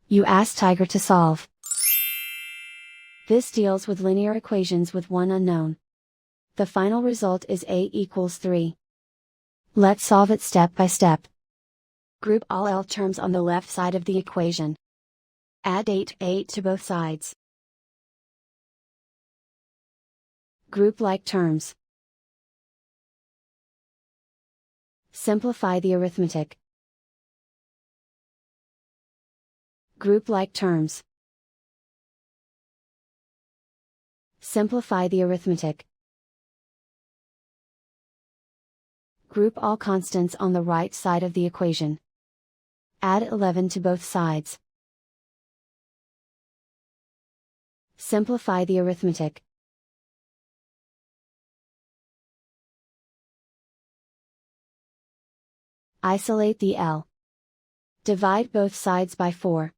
You ask Tiger to solve. This deals with linear equations with one unknown. The final result is a equals 3. Let's solve it step by step. Group all L terms on the left side of the equation. Add 8 to both sides. Group like terms. Simplify the arithmetic. Group like terms. Simplify the arithmetic. Group all constants on the right side of the equation. Add 11 to both sides. Simplify the arithmetic. Isolate the L. Divide both sides by 4.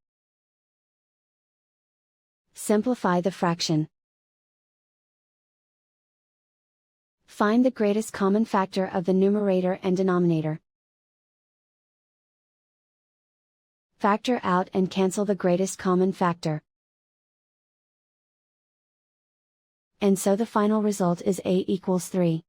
Simplify the fraction. Find the greatest common factor of the numerator and denominator. Factor out and cancel the greatest common factor. And so the final result is a equals 3.